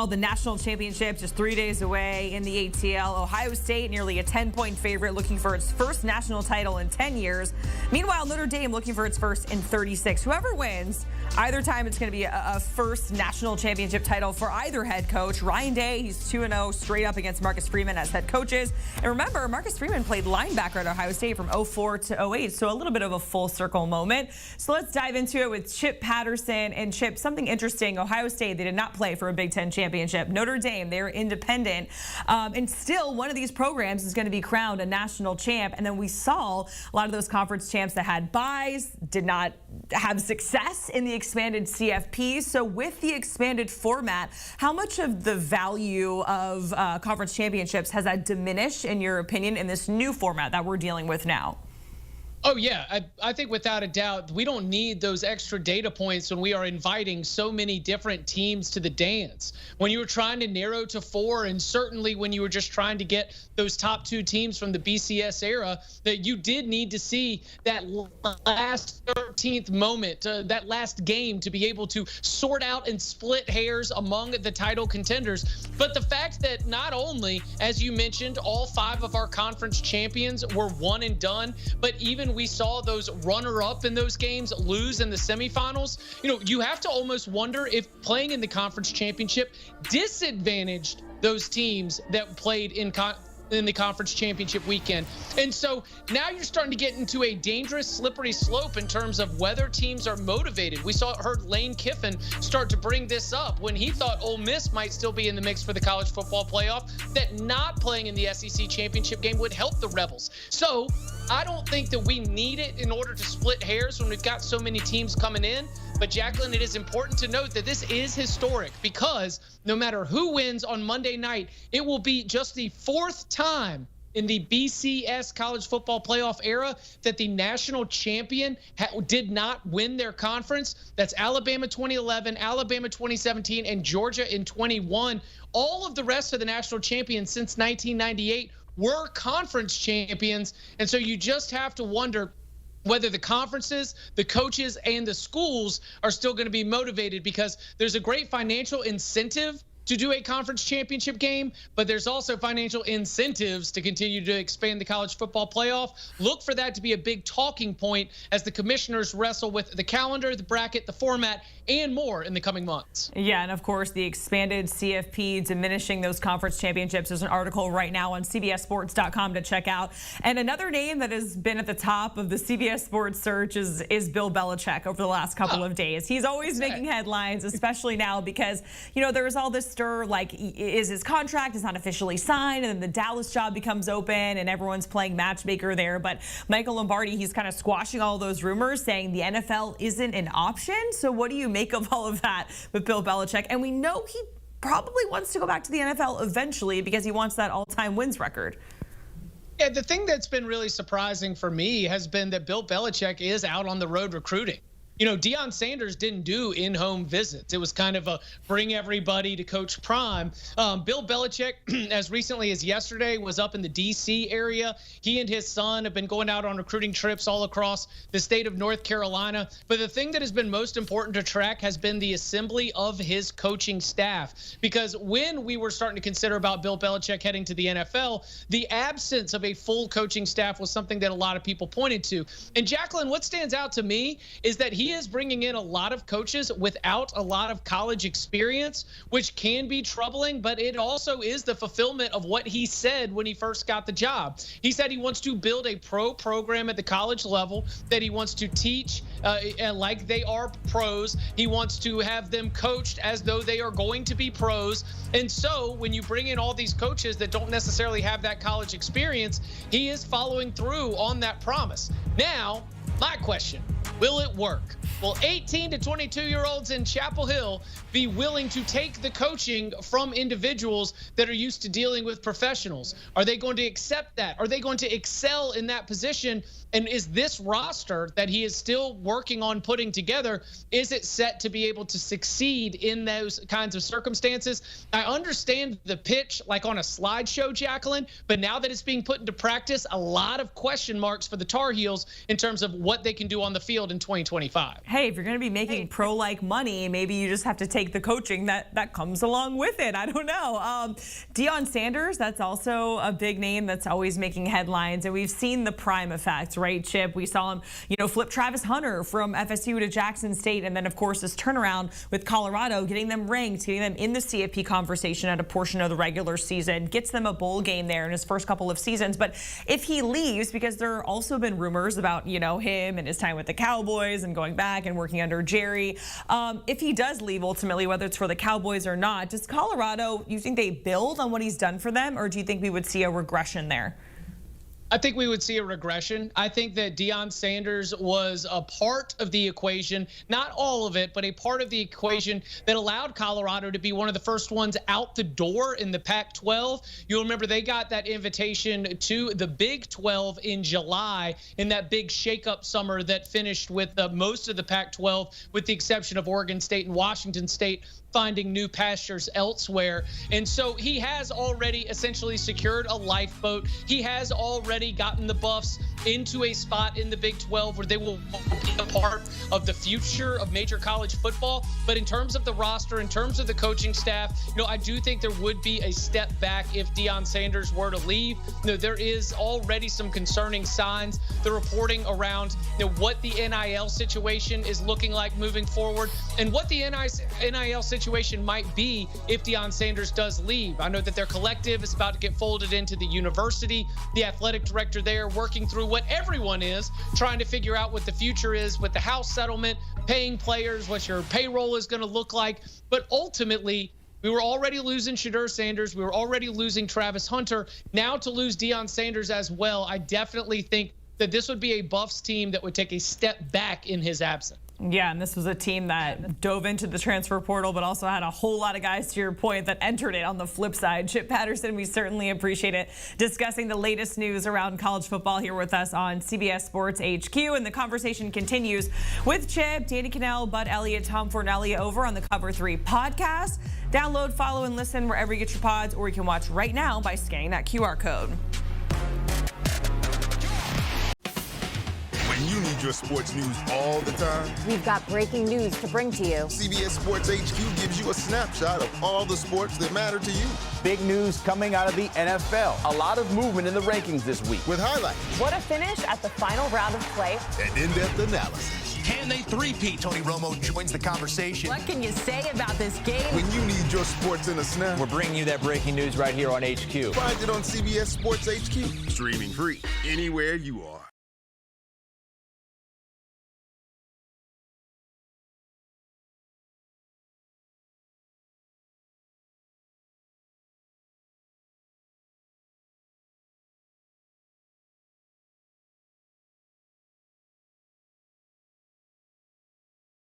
Oh, the national championship just 3 days away in the ATL. Ohio State nearly a 10-point favorite, looking for its first national title in 10 years. Meanwhile, Notre Dame looking for its first in 36. Whoever wins, either time it's going to be a first national championship title for either head coach. Ryan Day, he's 2-0 straight up against Marcus Freeman as head coaches. And remember, Marcus Freeman played linebacker at Ohio State from 04 to 08, so a little bit of a full circle moment. So let's dive into it with Chip Patterson. And Chip, something interesting, Ohio State, they did not play for a Big Ten championship. Notre Dame, they're independent. And still, one of these programs is going to be crowned a national champ. And then we saw a lot of those conference champs that had byes did not have success in the expanded CFP. So with the expanded format, how much of the value of conference championships has that diminished, in your opinion, in this new format that we're dealing with now? Oh, yeah. I think without a doubt, we don't need those extra data points when we are inviting so many different teams to the dance. When you were trying to narrow to 4, and certainly when you were just trying to get those top 2 teams from the BCS era, that you did need to see that last 13th moment, that last game, to be able to sort out and split hairs among the title contenders. But the fact that not only, as you mentioned, all 5 of our conference champions were one and done, but even we saw those runner-up in those games lose in the semifinals. You have to almost wonder if playing in the conference championship disadvantaged those teams that played in the conference championship weekend. And so now you're starting to get into a dangerous, slippery slope in terms of whether teams are motivated. Heard Lane Kiffin start to bring this up when he thought Ole Miss might still be in the mix for the college football playoff, that not playing in the SEC championship game would help the Rebels. So I don't think that we need it in order to split hairs when we've got so many teams coming in. But Jacqueline, it is important to note that this is historic, because no matter who wins on Monday night, it will be just the 4th time in the BCS college football playoff era that the national champion did not win their conference. That's Alabama 2011, Alabama 2017, and Georgia in 21. All of the rest of the national champions since 1998 were conference champions. And so you just have to wonder whether the conferences, the coaches, and the schools are still going to be motivated, because there's a great financial incentive to do a conference championship game, but there's also financial incentives to continue to expand the college football playoff. Look for that to be a big talking point as the commissioners wrestle with the calendar, the bracket, the format, and more in the coming months. Yeah, and of course, the expanded CFP diminishing those conference championships. There's an article right now on CBSSports.com to check out. And another name that has been at the top of the CBS Sports search is Bill Belichick over the last couple of days. He's always making headlines, especially now because, there was all this stir, like, is his contract is not officially signed, and then the Dallas job becomes open, and everyone's playing matchmaker there. But Michael Lombardi, he's kind of squashing all those rumors, saying the NFL isn't an option. So what do you make of all of that with Bill Belichick? And we know he probably wants to go back to the NFL eventually because he wants that all-time wins record. Yeah, the thing that's been really surprising for me has been that Bill Belichick is out on the road recruiting. Deion Sanders didn't do in-home visits. It was kind of a bring everybody to Coach Prime. Bill Belichick, as recently as yesterday, was up in the D.C. area. He and his son have been going out on recruiting trips all across the state of North Carolina. But the thing that has been most important to track has been the assembly of his coaching staff. Because when we were starting to consider about Bill Belichick heading to the NFL, the absence of a full coaching staff was something that a lot of people pointed to. And Jacqueline, what stands out to me is that he is bringing in a lot of coaches without a lot of college experience, which can be troubling, but it also is the fulfillment of what he said when he first got the job. He said he wants to build a pro program at the college level, that he wants to teach like they are pros. He wants to have them coached as though they are going to be pros. And so when you bring in all these coaches that don't necessarily have that college experience, he is following through on that promise. Now, my question, will it work? Will 18 to 22-year-olds in Chapel Hill be willing to take the coaching from individuals that are used to dealing with professionals? Are they going to accept that? Are they going to excel in that position? And is this roster that he is still working on putting together, is it set to be able to succeed in those kinds of circumstances? I understand the pitch like on a slideshow, Jacqueline, but now that it's being put into practice, a lot of question marks for the Tar Heels in terms of what they can do on the field. field in 2025. Hey, if you're going to be making pro-like money, maybe you just have to take the coaching that comes along with it. I don't know. Deion Sanders, that's also a big name that's always making headlines. And we've seen the prime effect, right, Chip? We saw him, flip Travis Hunter from FSU to Jackson State. And then, of course, this turnaround with Colorado, getting them ranked, getting them in the CFP conversation at a portion of the regular season, gets them a bowl game there in his first couple of seasons. But if he leaves, because there have also been rumors about, him and his time with the Cowboys and going back and working under Jerry. If he does leave ultimately, whether it's for the Cowboys or not, does Colorado, you think they build on what he's done for them, or do you think we would see a regression there? I think we would see a regression. I think that Deion Sanders was a part of the equation, not all of it, but a part of the equation that allowed Colorado to be one of the first ones out the door in the Pac-12. You'll remember they got that invitation to the Big 12 in July in that big shakeup summer that finished with most of the Pac-12, with the exception of Oregon State and Washington State, finding new pastures elsewhere. And so he has already essentially secured a lifeboat. He has already gotten the Buffs into a spot in the Big 12 where they will be a part of the future of major college football. But in terms of the roster, in terms of the coaching staff, I do think there would be a step back if Deion Sanders were to leave. There is already some concerning signs. The reporting around what the NIL situation is looking like moving forward, and what the NIL situation might be if Deion Sanders does leave. I know that their collective is about to get folded into the university. The athletic director there working through what everyone is, trying to figure out what the future is with the house settlement, paying players, what your payroll is going to look like. But ultimately, we were already losing Shedeur Sanders. We were already losing Travis Hunter. Now to lose Deion Sanders as well, I definitely think that this would be a Buffs team that would take a step back in his absence. Yeah, and this was a team that dove into the transfer portal, but also had a whole lot of guys, to your point, that entered it on the flip side. Chip Patterson, we certainly appreciate it, discussing the latest news around college football here with us on CBS Sports HQ. And the conversation continues with Chip, Danny Cannell, Bud Elliott, Tom Fornelli over on the Cover 3 podcast. Download, follow, and listen wherever you get your pods, or you can watch right now by scanning that QR code. When you need your sports news all the time, we've got breaking news to bring to you. CBS Sports HQ gives you a snapshot of all the sports that matter to you. Big news coming out of the NFL. A lot of movement in the rankings this week. With highlights. What a finish at the final round of play. And in-depth analysis. Can they three-peat? Tony Romo joins the conversation. What can you say about this game? When you need your sports in a snap, we're bringing you that breaking news right here on HQ. Find it on CBS Sports HQ. Streaming free anywhere you are.